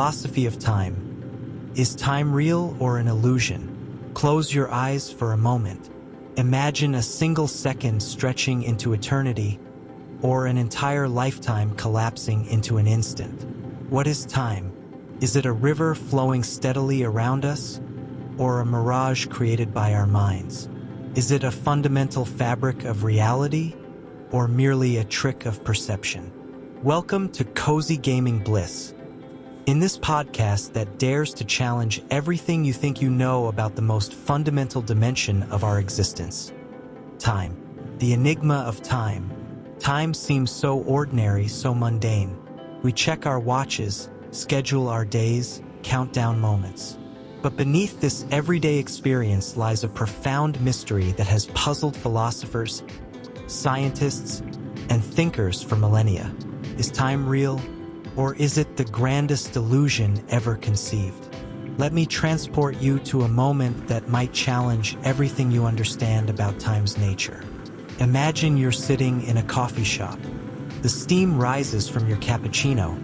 philosophy of time. Is time real or an illusion? Close your eyes for a moment. Imagine a single second stretching into eternity, or an entire lifetime collapsing into an instant. What is time? Is it a river flowing steadily around us, or a mirage created by our minds? Is it a fundamental fabric of reality, or merely a trick of perception? Welcome to Cozy Gaming Bliss. In this podcast that dares to challenge everything you think you know about the most fundamental dimension of our existence. Time. The enigma of time. Time seems so ordinary, so mundane. We check our watches, schedule our days, count down moments. But beneath this everyday experience lies a profound mystery that has puzzled philosophers, scientists, and thinkers for millennia. Is time real, or is it the grandest illusion ever conceived? Let me transport you to a moment that might challenge everything you understand about time's nature. Imagine you're sitting in a coffee shop. The steam rises from your cappuccino,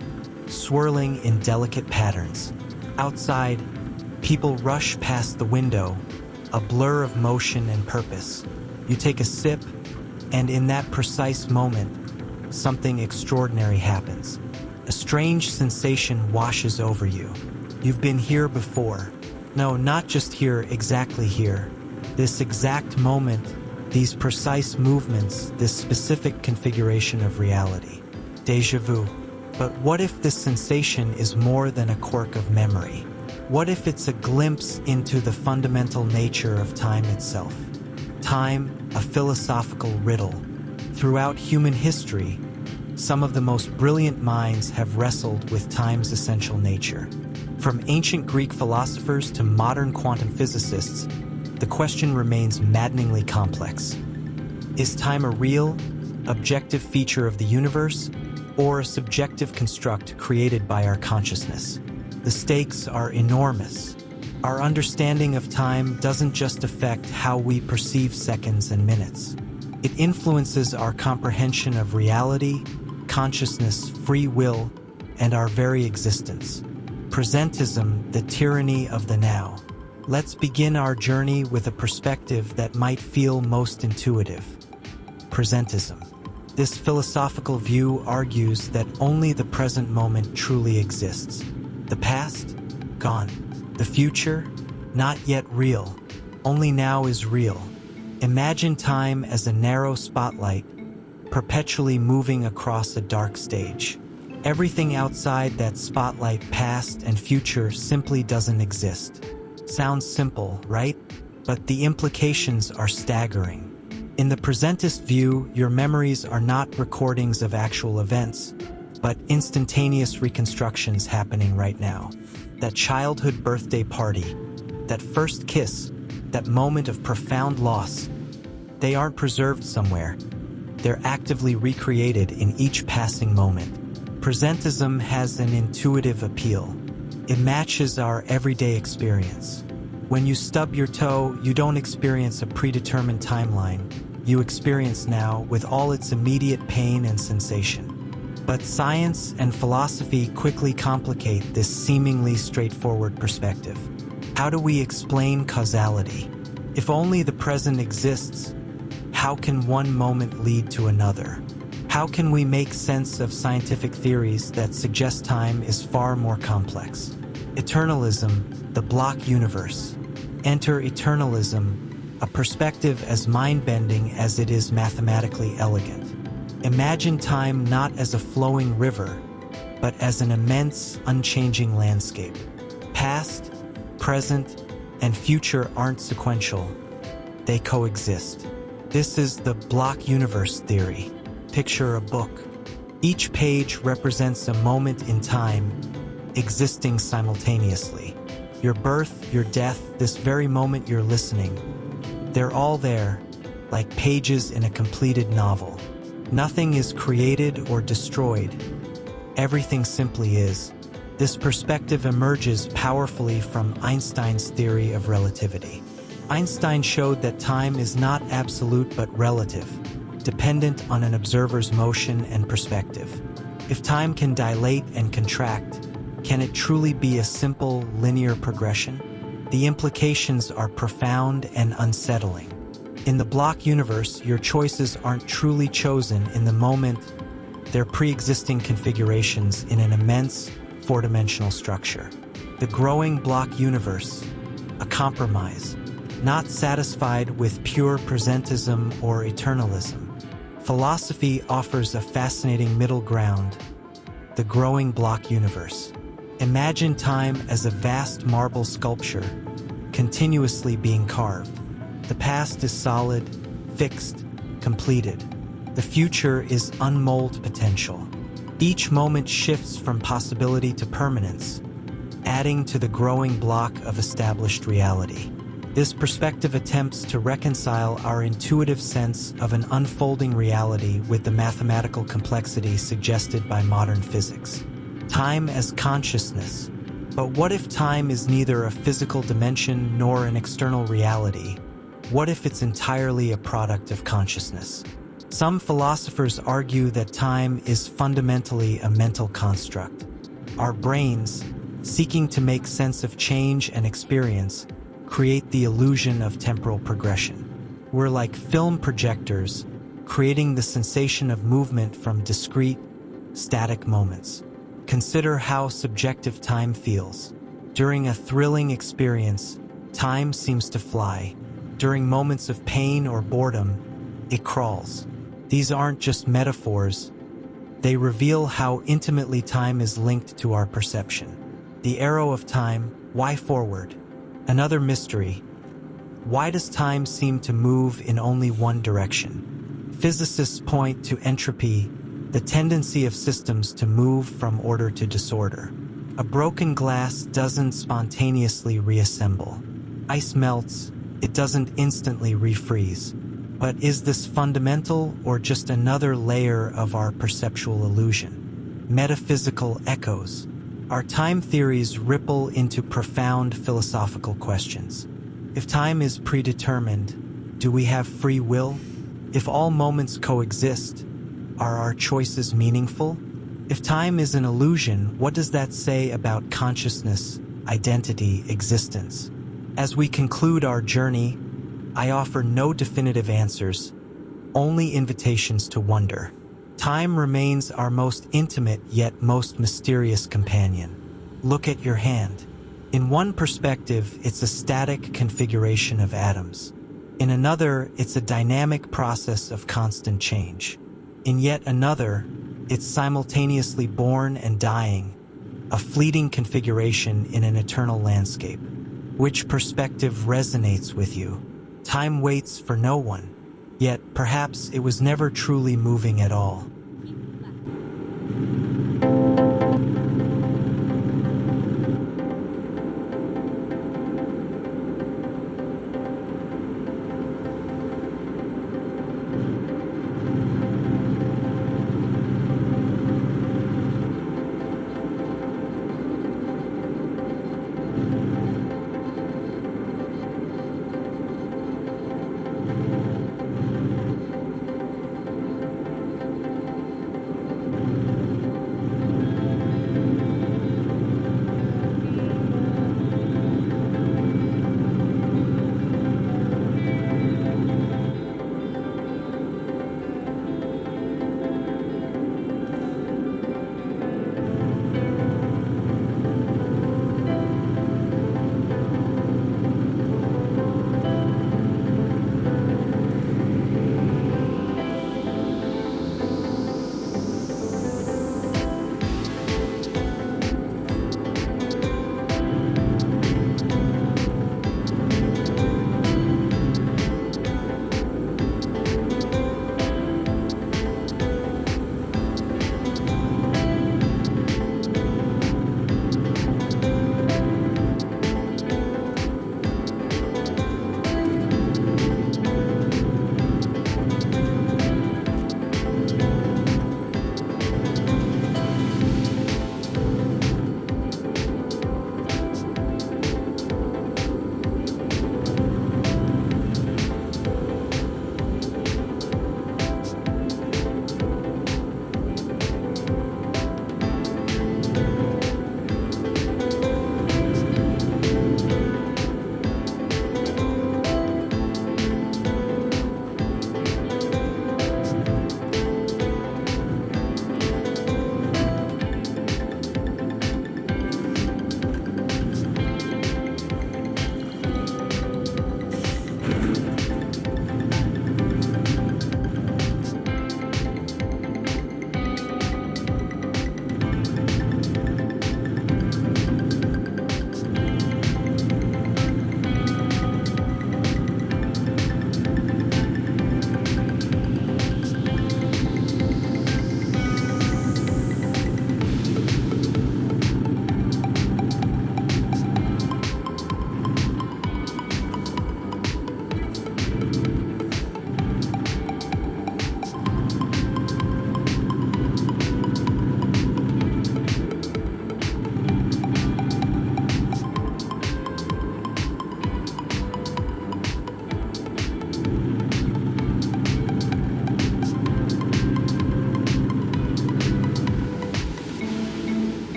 swirling in delicate patterns. Outside, people rush past the window, a blur of motion and purpose. You take a sip, and in that precise moment, something extraordinary happens. A strange sensation washes over you. You've been here before. No, not just here, exactly here. This exact moment, these precise movements, this specific configuration of reality. Déjà vu. But what if this sensation is more than a quirk of memory? What if it's a glimpse into the fundamental nature of time itself? Time, a philosophical riddle. Throughout human history, some of the most brilliant minds have wrestled with time's essential nature. From ancient Greek philosophers to modern quantum physicists, the question remains maddeningly complex. Is time a real, objective feature of the universe, or a subjective construct created by our consciousness? The stakes are enormous. Our understanding of time doesn't just affect how we perceive seconds and minutes. It influences our comprehension of reality, consciousness, free will, and our very existence. Presentism, the tyranny of the now. Let's begin our journey with a perspective that might feel most intuitive. Presentism. This philosophical view argues that only the present moment truly exists. The past? Gone. The future? Not yet real. Only now is real. Imagine time as a narrow spotlight, perpetually moving across a dark stage. Everything outside that spotlight, past and future, simply doesn't exist. Sounds simple, right? But the implications are staggering. In the presentist view, your memories are not recordings of actual events, but instantaneous reconstructions happening right now. That childhood birthday party, that first kiss, that moment of profound loss, they aren't preserved somewhere. They're actively recreated in each passing moment. Presentism has an intuitive appeal. It matches our everyday experience. When you stub your toe, you don't experience a predetermined timeline. You experience now with all its immediate pain and sensation. But science and philosophy quickly complicate this seemingly straightforward perspective. How do we explain causality? If only the present exists, how can one moment lead to another? How can we make sense of scientific theories that suggest time is far more complex? Eternalism, the block universe. Enter Eternalism, a perspective as mind-bending as it is mathematically elegant. Imagine time not as a flowing river, but as an immense, unchanging landscape. Past, present, and future aren't sequential. They coexist. This is the block universe theory. Picture a book. Each page represents a moment in time, existing simultaneously. Your birth, your death, this very moment you're listening. They're all there, like pages in a completed novel. Nothing is created or destroyed. Everything simply is. This perspective emerges powerfully from Einstein's theory of relativity. Einstein showed that time is not absolute but relative, dependent on an observer's motion and perspective. If time can dilate and contract, Can it truly be a simple, linear progression? The implications are profound and unsettling. In the block universe, your choices aren't truly chosen in the moment. They're pre-existing configurations in an immense, four-dimensional structure. The growing block universe, a compromise, not satisfied with pure presentism or eternalism. Philosophy offers a fascinating middle ground, the growing block universe. Imagine time as a vast marble sculpture, continuously being carved. The past is solid, fixed, completed. The future is unmolded potential. Each moment shifts from possibility to permanence, adding to the growing block of established reality. This perspective attempts to reconcile our intuitive sense of an unfolding reality with the mathematical complexity suggested by modern physics. Time as consciousness. But what if time is neither a physical dimension nor an external reality? What if it's entirely a product of consciousness? Some philosophers argue that time is fundamentally a mental construct. Our brains, seeking to make sense of change and experience, create the illusion of temporal progression. We're like film projectors, creating the sensation of movement from discrete, static moments. Consider how subjective time feels. During a thrilling experience, time seems to fly. During moments of pain or boredom, it crawls. These aren't just metaphors. They reveal how intimately time is linked to our perception. The arrow of time, why forward? Another mystery. Why does time seem to move in only one direction? Physicists point to entropy, the tendency of systems to move from order to disorder. A broken glass doesn't spontaneously reassemble. Ice melts, it doesn't instantly refreeze. But is this fundamental or just another layer of our perceptual illusion? Metaphysical echoes. Our time theories ripple into profound philosophical questions. If time is predetermined, do we have free will? If all moments coexist, are our choices meaningful? If time is an illusion, what does that say about consciousness, identity, existence? As we conclude our journey, I offer no definitive answers, only invitations to wonder. Time remains our most intimate yet most mysterious companion. Look at your hand. In one perspective, it's a static configuration of atoms. In another, it's a dynamic process of constant change. In yet another, it's simultaneously born and dying, a fleeting configuration in an eternal landscape. Which perspective resonates with you? Time waits for no one, yet perhaps it was never truly moving at all.